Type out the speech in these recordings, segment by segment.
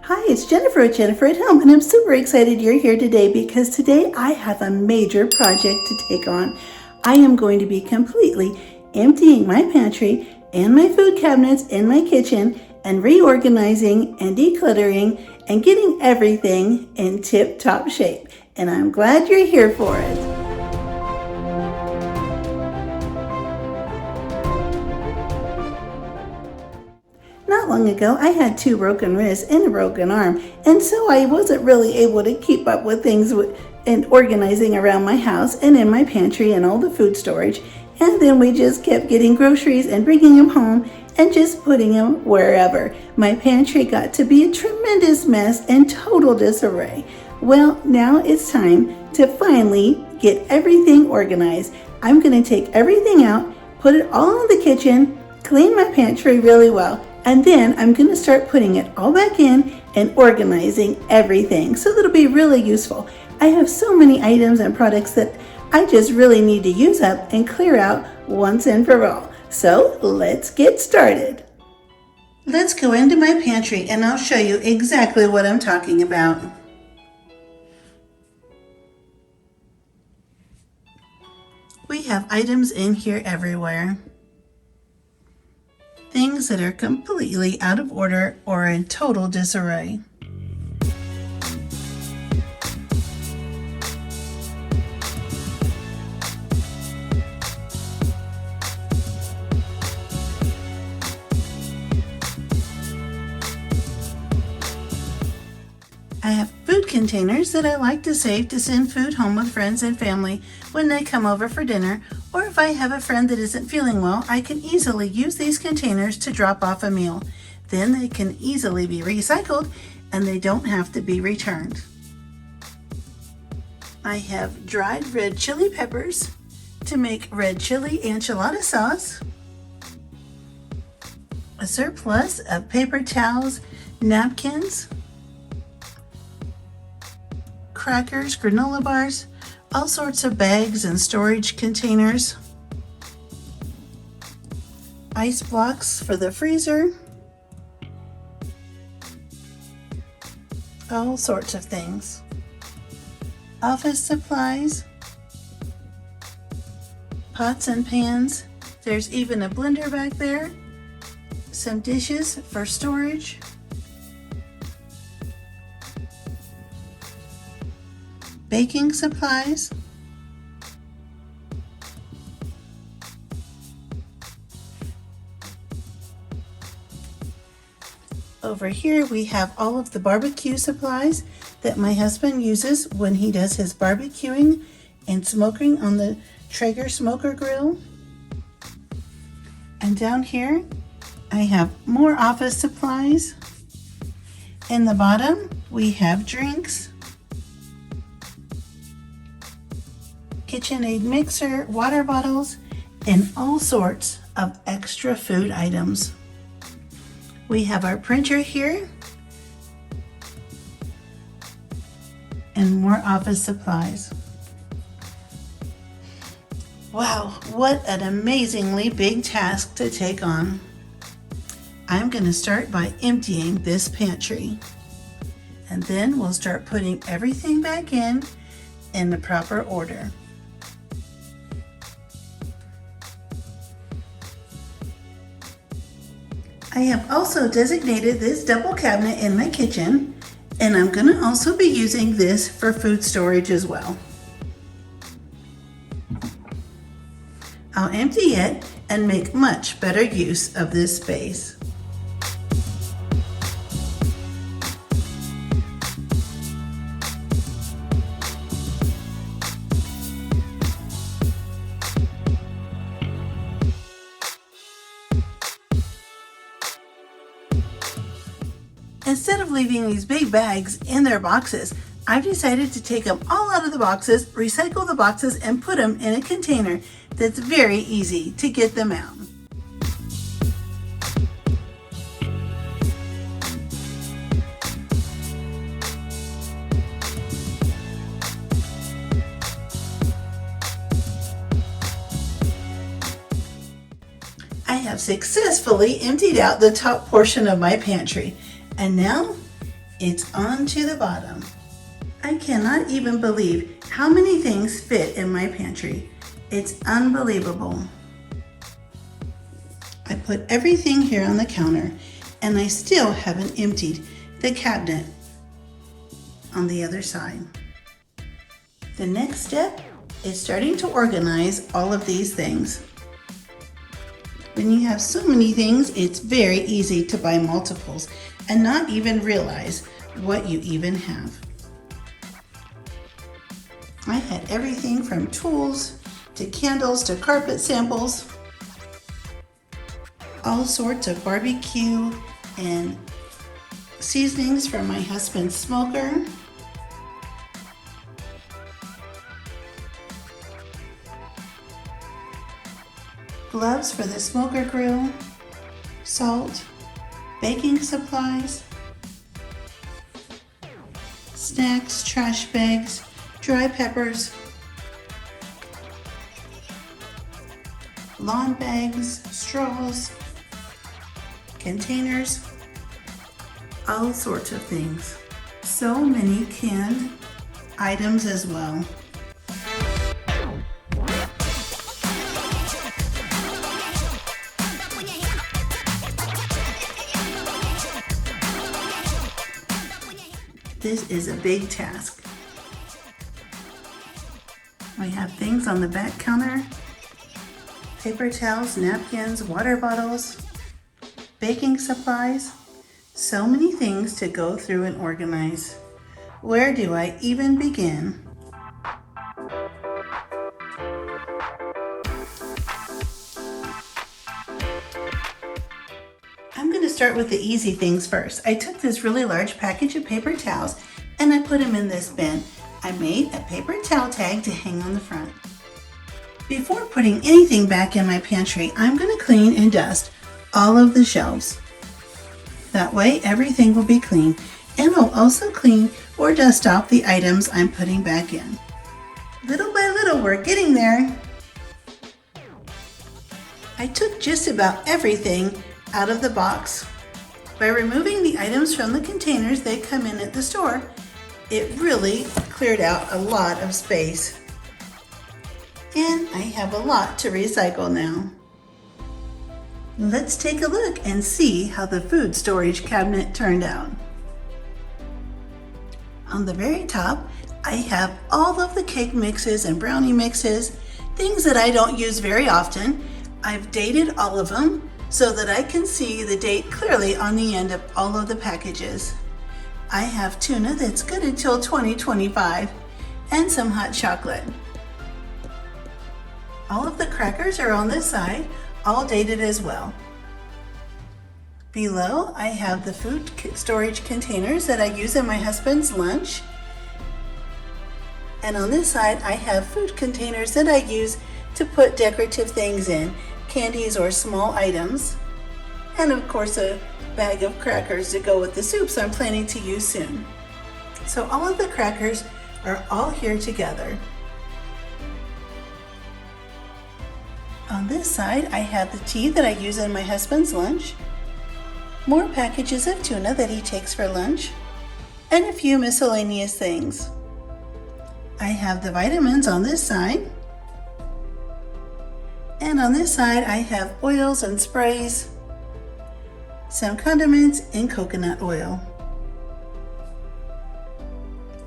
Hi, it's Jennifer at Jennifer at Home, and I'm super excited you're here today because today I have a major project to take on. I am going to be completely emptying my pantry and my food cabinets in my kitchen and reorganizing and decluttering and getting everything in tip-top shape. And I'm glad you're here for it. Not long ago, I had 2 broken wrists and a broken arm, and so I wasn't really able to keep up with things and organizing around my house and in my pantry and all the food storage. And then we just kept getting groceries and bringing them home and just putting them wherever. My pantry got to be a tremendous mess and total disarray. Well, now it's time to finally get everything organized. I'm going to take everything out, put it all in the kitchen, clean my pantry really well, and then I'm going to start putting it all back in and organizing everything so that it'll be really useful. I have so many items and products that I just really need to use up and clear out once and for all. So let's get started. Let's go into my pantry and I'll show you exactly what I'm talking about. We have items in here everywhere. Things that are completely out of order or in total disarray. I have food containers that I like to save to send food home with friends and family when they come over for dinner, or if I have a friend that isn't feeling well, I can easily use these containers to drop off a meal. Then they can easily be recycled and they don't have to be returned. I have dried red chili peppers to make red chili enchilada sauce, a surplus of paper towels, napkins, crackers, granola bars, all sorts of bags and storage containers, ice blocks for the freezer, all sorts of things, office supplies, pots and pans. There's even a blender back there, some dishes for storage, baking supplies, over here we have all of the barbecue supplies that my husband uses when he does his barbecuing and smoking on the Traeger smoker grill. And down here I have more office supplies. In the bottom we have drinks, KitchenAid mixer, water bottles, and all sorts of extra food items. We have our printer here and more office supplies. Wow, what an amazingly big task to take on. I'm going to start by emptying this pantry, and then we'll start putting everything back in the proper order. I have also designated this double cabinet in my kitchen, and I'm going to also be using this for food storage as well. I'll empty it and make much better use of this space. Instead of leaving these big bags in their boxes, I've decided to take them all out of the boxes, recycle the boxes, and put them in a container that's very easy to get them out. I have successfully emptied out the top portion of my pantry, and now It's on to the bottom. I cannot even believe how many things fit in my pantry. It's unbelievable. I put everything here on the counter, and I still haven't emptied the cabinet on the other side. The next step is starting to organize all of these things. When you have so many things, it's very easy to buy multiples and not even realize what you even have. I had everything from tools to candles to carpet samples, all sorts of barbecue and seasonings from my husband's smoker, gloves for the smoker grill, salt, baking supplies, snacks, trash bags, dry peppers, lawn bags, straws, containers, all sorts of things. So many canned items as well. This is a big task. We have things on the back counter, paper towels, napkins, water bottles, baking supplies, so many things to go through and organize. Where do I even begin? I'm going to start with the easy things first. I took this really large package of paper towels and I put them in this bin. I made a paper towel tag to hang on the front. Before putting anything back in my pantry, I'm going to clean and dust all of the shelves. That way everything will be clean, and I'll also clean or dust off the items I'm putting back in. Little by little, we're getting there. I took just about everything out of the box. By removing the items from the containers they come in at the store, it really cleared out a lot of space. And I have a lot to recycle now. Let's take a look and see how the food storage cabinet turned out. On the very top, I have all of the cake mixes and brownie mixes, things that I don't use very often. I've dated all of them so that I can see the date clearly on the end of all of the packages. I have tuna that's good until 2025 and some hot chocolate. All of the crackers are on this side, all dated as well. Below, I have the food storage containers that I use in my husband's lunch. And on this side, I have food containers that I use to put decorative things in, candies or small items. And of course, a bag of crackers to go with the soups I'm planning to use soon. So all of the crackers are all here together. On this side, I have the tea that I use in my husband's lunch, more packages of tuna that he takes for lunch, and a few miscellaneous things. I have the vitamins on this side, and on this side I have oils and sprays, some condiments, and coconut oil.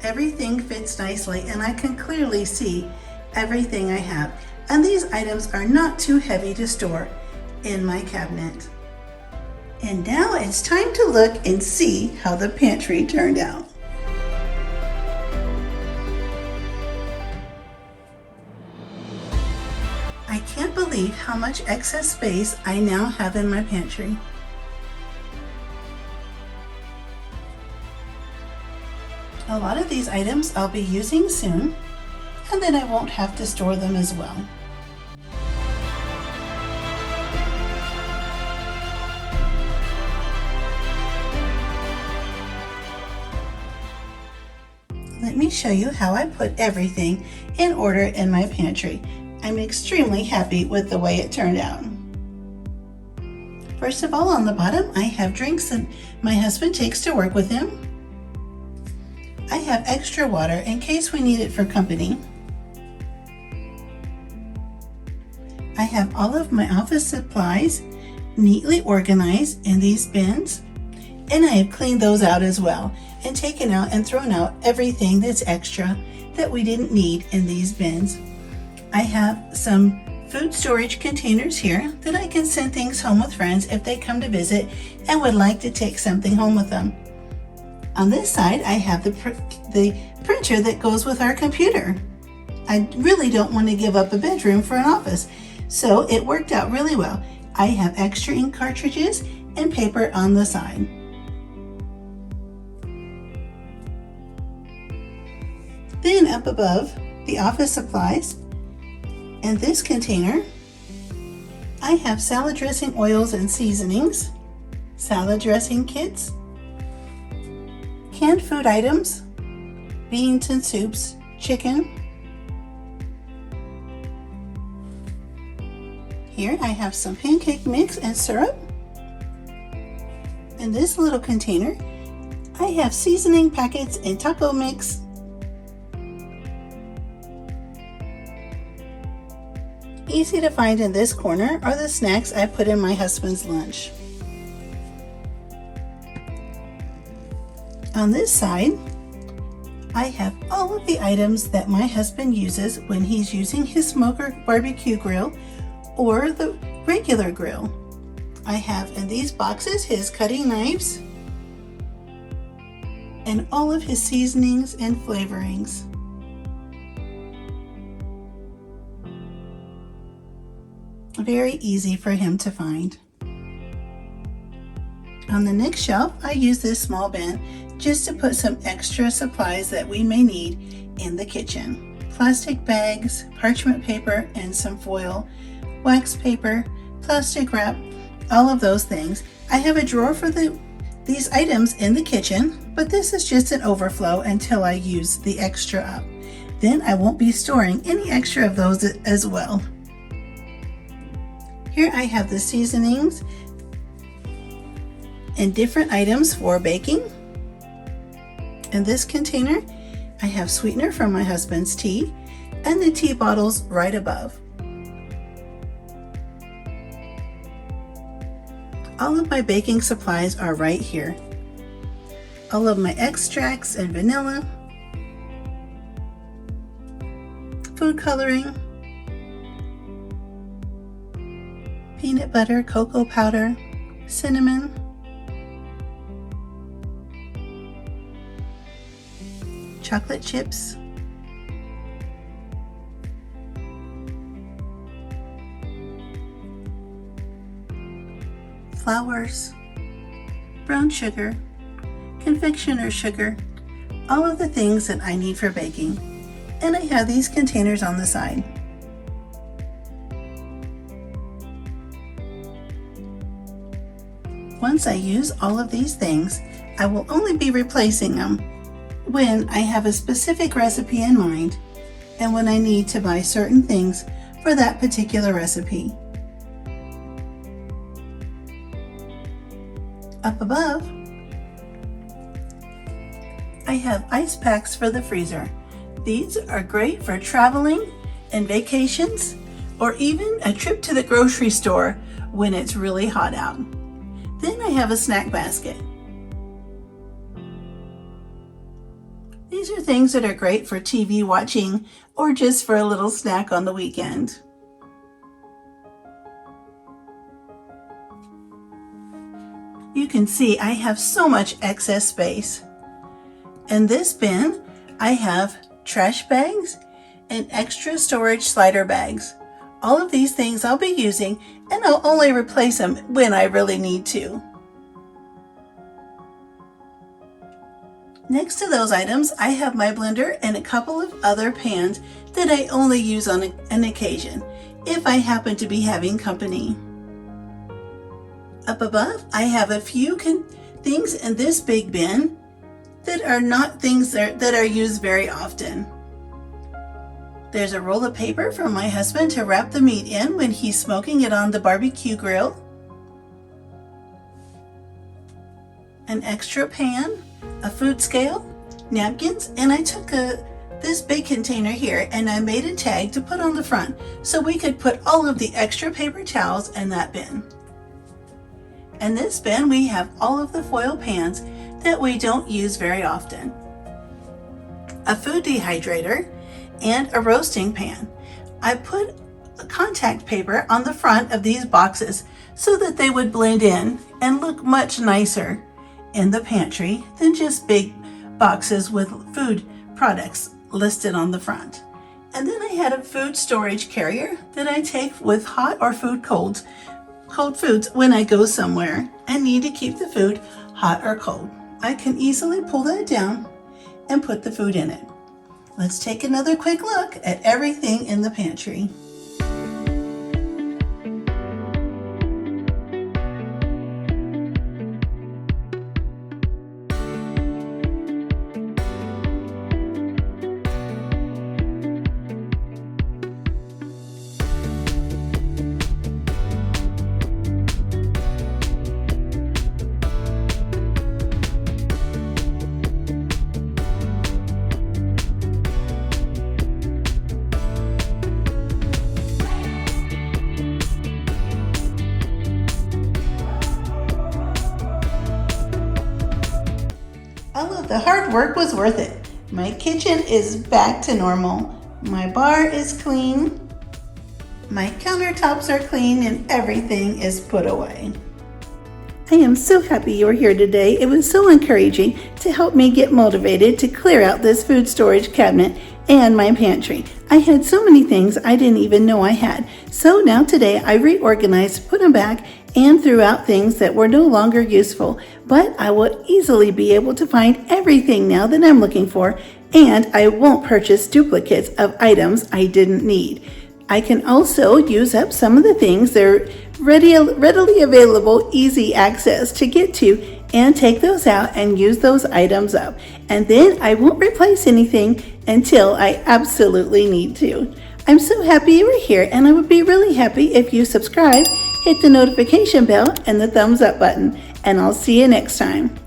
Everything fits nicely, and I can clearly see everything I have. And these items are not too heavy to store in my cabinet. And now it's time to look and see how the pantry turned out. I can't believe how much excess space I now have in my pantry. A lot of these items I'll be using soon, and then I won't have to store them as well. Let me show you how I put everything in order in my pantry. I'm extremely happy with the way it turned out. First of all, on the bottom, I have drinks that my husband takes to work with him. I have extra water in case we need it for company. I have all of my office supplies neatly organized in these bins, and I have cleaned those out as well and taken out and thrown out everything that's extra that we didn't need in these bins. I have some food storage containers here that I can send things home with friends if they come to visit and would like to take something home with them. On this side, I have the printer that goes with our computer. I really don't want to give up a bedroom for an office, so it worked out really well. I have extra ink cartridges and paper on the side. Then up above, the office supplies. In this container, I have salad dressing oils and seasonings, salad dressing kits, canned food items, beans and soups, chicken. Here I have some pancake mix and syrup. In this little container, I have seasoning packets and taco mix. Easy to find in this corner are the snacks I put in my husband's lunch. On this side, I have all of the items that my husband uses when he's using his smoker barbecue grill or the regular grill. I have in these boxes his cutting knives and all of his seasonings and flavorings. Very easy for him to find. On the next shelf, I use this small bin just to put some extra supplies that we may need in the kitchen. Plastic bags, parchment paper, and some foil, wax paper, plastic wrap, all of those things. I have a drawer for these items in the kitchen, but this is just an overflow until I use the extra up. Then I won't be storing any extra of those as well. Here I have the seasonings and different items for baking. In this container, I have sweetener from my husband's tea and the tea bottles right above. All of my baking supplies are right here. All of my extracts and vanilla, food coloring, peanut butter, cocoa powder, cinnamon, chocolate chips, flours, brown sugar, confectioner's sugar, all of the things that I need for baking. And I have these containers on the side. Once I use all of these things, I will only be replacing them when I have a specific recipe in mind and when I need to buy certain things for that particular recipe. Up above, I have ice packs for the freezer. These are great for traveling and vacations or even a trip to the grocery store when it's really hot out. Then I have a snack basket. These are things that are great for TV watching or just for a little snack on the weekend. You can see I have so much excess space. In this bin, I have trash bags and extra storage slider bags. All of these things I'll be using, and I'll only replace them when I really need to. Next to those items, I have my blender and a couple of other pans that I only use on an occasion, if I happen to be having company. Up above, I have a few things in this big bin that are not things that are used very often. There's a roll of paper from my husband to wrap the meat in when he's smoking it on the barbecue grill. An extra pan, a food scale, napkins, and I took this big container here and I made a tag to put on the front so we could put all of the extra paper towels in that bin. In this bin we have all of the foil pans that we don't use very often, a food dehydrator, and a roasting pan. I put contact paper on the front of these boxes so that they would blend in and look much nicer in the pantry than just big boxes with food products listed on the front. And then I had a food storage carrier that I take with hot or cold foods when I go somewhere and need to keep the food hot or cold. I can easily pull that down and put the food in it. Let's take another quick look at everything in the pantry. All of the hard work was worth it. My kitchen is back to normal. My bar is clean. My countertops are clean and everything is put away. I am so happy you were here today. It was so encouraging to help me get motivated to clear out this food storage cabinet and my pantry. I had so many things I didn't even know I had. So now today I reorganized, put them back, and threw out things that were no longer useful. But I will easily be able to find everything now that I'm looking for, and I won't purchase duplicates of items I didn't need. I can also use up some of the things that are readily available, easy access to get to, and take those out and use those items up. And then I won't replace anything until I absolutely need to. I'm so happy you were here, and I would be really happy if you subscribe, hit the notification bell and the thumbs up button, and I'll see you next time.